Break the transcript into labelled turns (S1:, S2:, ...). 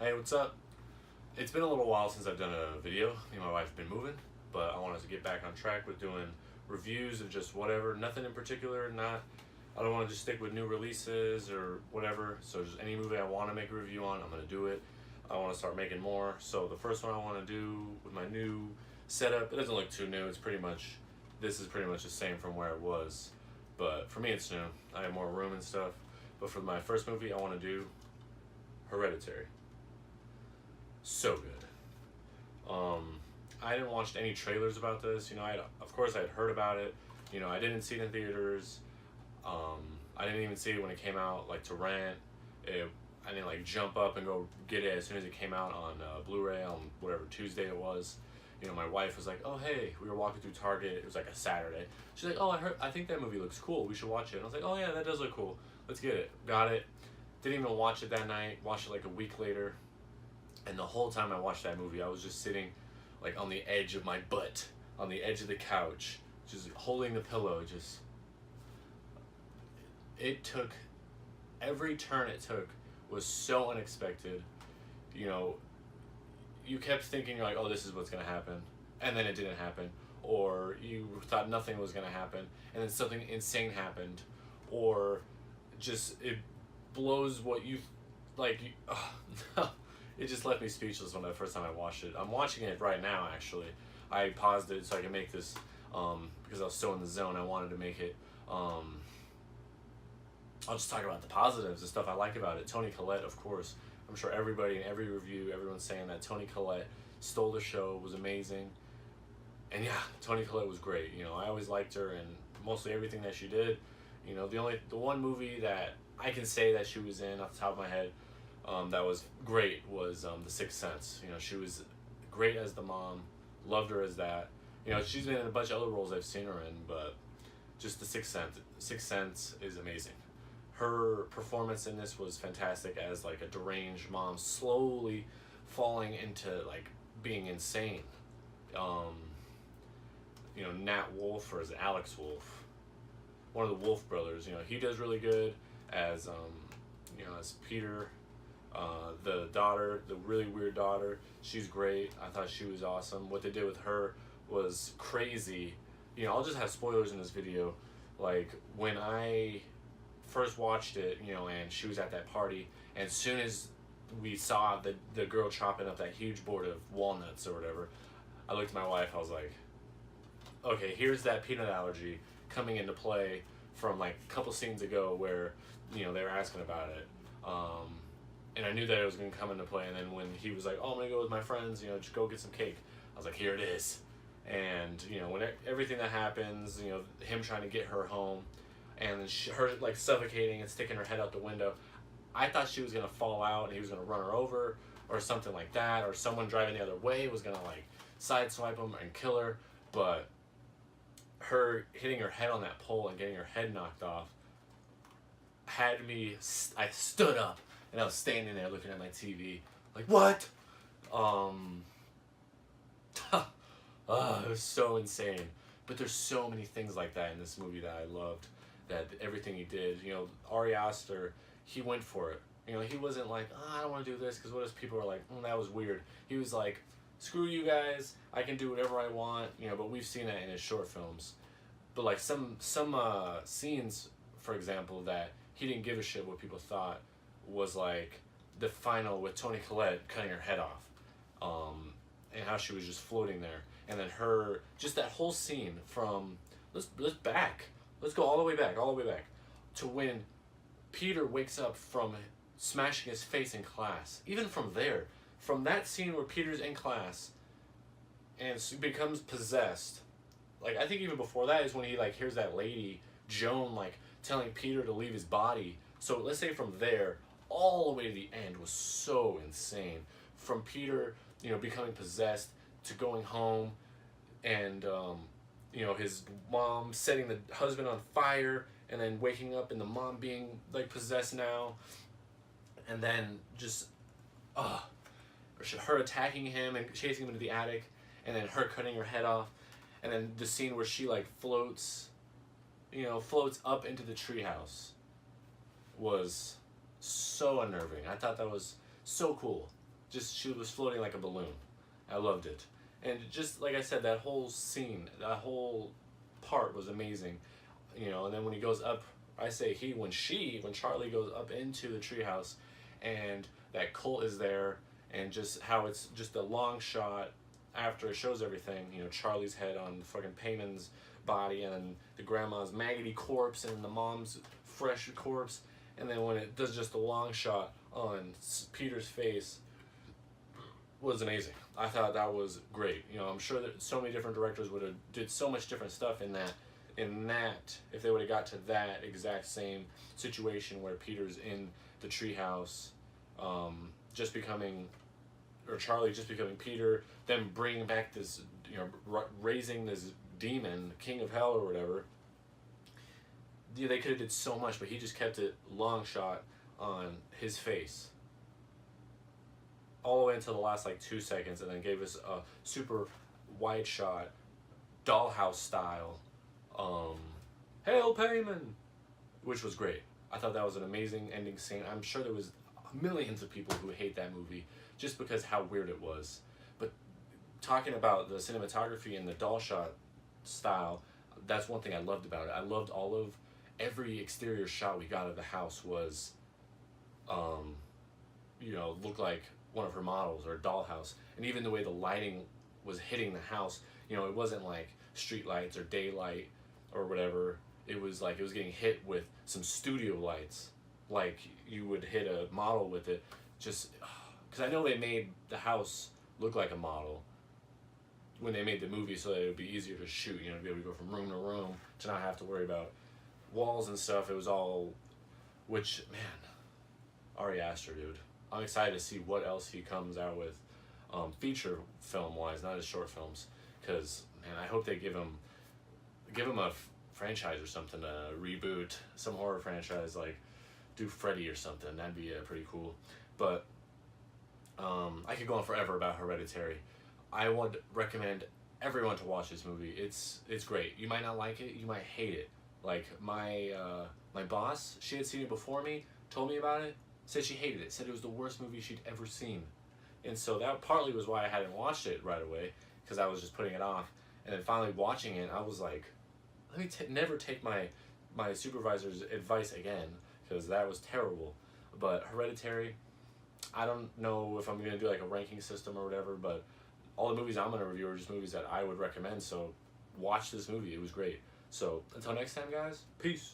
S1: Hey, what's up? It's been a little while since I've done a video. Me and my wife's been moving, but I wanted to get back on track with doing reviews of just whatever, nothing in particular. I don't want to just stick with new releases or whatever. So just any movie I want to make a review on, I'm gonna do it. I want to start making more. So the first one I want to do with my new setup, it doesn't look too new. This is pretty much the same from where it was, but for me it's new. I have more room and stuff. But for my first movie, I want to do Hereditary. So good. I didn't watch any trailers about this. Of course I'd heard about it. I didn't see it in theaters. I didn't even see it when it came out, like to rent. I didn't like jump up and go get it as soon as it came out on Blu-ray on whatever Tuesday it was. My wife was like, "Oh hey," we were walking through Target. It was like a Saturday. She's like, "Oh, I think that movie looks cool. We should watch it." And I was like, "Oh yeah, that does look cool. Let's get it." Got it. Didn't even watch it that night. Watched it like a week later. And the whole time I watched that movie, I was just sitting like on the edge of my butt, on the edge of the couch, just holding the pillow. It took, every turn it took was so unexpected. You kept thinking, you're like, "Oh, this is what's going to happen." And then it didn't happen. Or you thought nothing was going to happen. And then something insane happened. Or just, it blows what you, like, it just left me speechless when the first time I watched it. I'm watching it right now, actually. I paused it so I could make this, because I was so in the zone. I wanted to make it, I'll just talk about the positives, the stuff I like about it. Toni Collette, of course. I'm sure everybody in every review, everyone's saying that Toni Collette stole the show, was amazing. And yeah, Toni Collette was great. I always liked her and mostly everything that she did. The one movie that I can say that she was in off the top of my head, that was great was The Sixth Sense. She was great as the mom, loved her as that. She's been in a bunch of other roles I've seen her in, but just The Sixth Sense. Sixth Sense is amazing. Her performance in this was fantastic as like a deranged mom slowly falling into like being insane. Nat Wolff, or is it Alex Wolff? One of the Wolff brothers. He does really good as as Peter. The daughter, the really weird daughter, she's great. I thought she was awesome. What they did with her was crazy. I'll just have spoilers in this video. Like, when I first watched it, and she was at that party, and as soon as we saw the girl chopping up that huge board of walnuts or whatever, I looked at my wife, I was like, okay, here's that peanut allergy coming into play from like a couple scenes ago where, they were asking about it. And I knew that it was going to come into play, and then when he was like, "Oh, I'm going to go with my friends, just go get some cake," I was like, here it is. And, when everything that happens, him trying to get her home, and then her, like, suffocating and sticking her head out the window, I thought she was going to fall out, and he was going to run her over, or something like that, or someone driving the other way was going to, like, sideswipe him and kill her, but her hitting her head on that pole and getting her head knocked off had me, I stood up, and I was standing there looking at my TV, like, what? It was so insane. But there's so many things like that in this movie that I loved, that everything he did. Ari Aster, he went for it. He wasn't like, "Oh, I don't want to do this, because what if people are like, that was weird." He was like, "Screw you guys, I can do whatever I want," but we've seen that in his short films. But like some scenes, for example, that he didn't give a shit what people thought, was like the final with Toni Collette cutting her head off, and how she was just floating there, and then her, just that whole scene from, let's go all the way back to when Peter wakes up from smashing his face in class. Even from there, from that scene where Peter's in class and becomes possessed, like, I think even before that is when he like hears that lady Joan like telling Peter to leave his body. So let's say from there all the way to the end was so insane. From Peter, becoming possessed, to going home, and his mom setting the husband on fire, and then waking up and the mom being like possessed now, and then just her attacking him and chasing him into the attic, and then her cutting her head off, and then the scene where she like floats up into the treehouse was so unnerving. I thought that was so cool. just she was floating like a balloon. I loved it. And just like I said, that whole scene, that whole part was amazing. You know, and then when he goes up, I say he, when Charlie goes up into the treehouse and that Colt is there, and just how it's just a long shot after it shows everything, you know, Charlie's head on fucking Payman's body, and then the grandma's maggoty corpse, and the mom's fresh corpse, and then when it does just a long shot on Peter's face, was amazing. I thought that was great. You know, I'm sure that so many different directors would have did so much different stuff in that, if they would have got to that exact same situation where Peter's in the treehouse, just becoming, or Charlie just becoming Peter, then bringing back this, you know, raising this demon, King of Hell or whatever. Yeah, they could have did so much, but he just kept it long shot on his face all the way until the last like 2 seconds, and then gave us a super wide shot, dollhouse style, Hail Payman, which was great. I thought that was an amazing ending scene. I'm sure there was millions of people who hate that movie just because how weird it was. But talking about the cinematography and the doll shot style, that's one thing I loved about it. I loved every exterior shot we got of the house was, you know, looked like one of her models or a dollhouse. And even the way the lighting was hitting the house, you know, it wasn't like street lights or daylight or whatever. It was like it was getting hit with some studio lights, like you would hit a model with it. Just because I know they made the house look like a model when they made the movie, so that it would be easier to shoot, you know, to be able to go from room to room, to not have to worry about walls and stuff. It was all, which, man, Ari Aster, dude. I'm excited to see what else he comes out with, feature film wise, not his short films. Because, man, I hope they give him a franchise or something, a reboot, some horror franchise, like do Freddy or something. That'd be pretty cool. But I could go on forever about Hereditary. I would recommend everyone to watch this movie. It's great. You might not like it, you might hate it. Like my boss, she had seen it before me, told me about it, said she hated it, said it was the worst movie she'd ever seen. And so that partly was why I hadn't watched it right away, because I was just putting it off. And then finally watching it, I was like, let me never take my supervisor's advice again, because that was terrible. But Hereditary, I don't know if I'm going to do like a ranking system or whatever, but all the movies I'm going to review are just movies that I would recommend. So watch this movie. It was great. So until next time, guys, peace.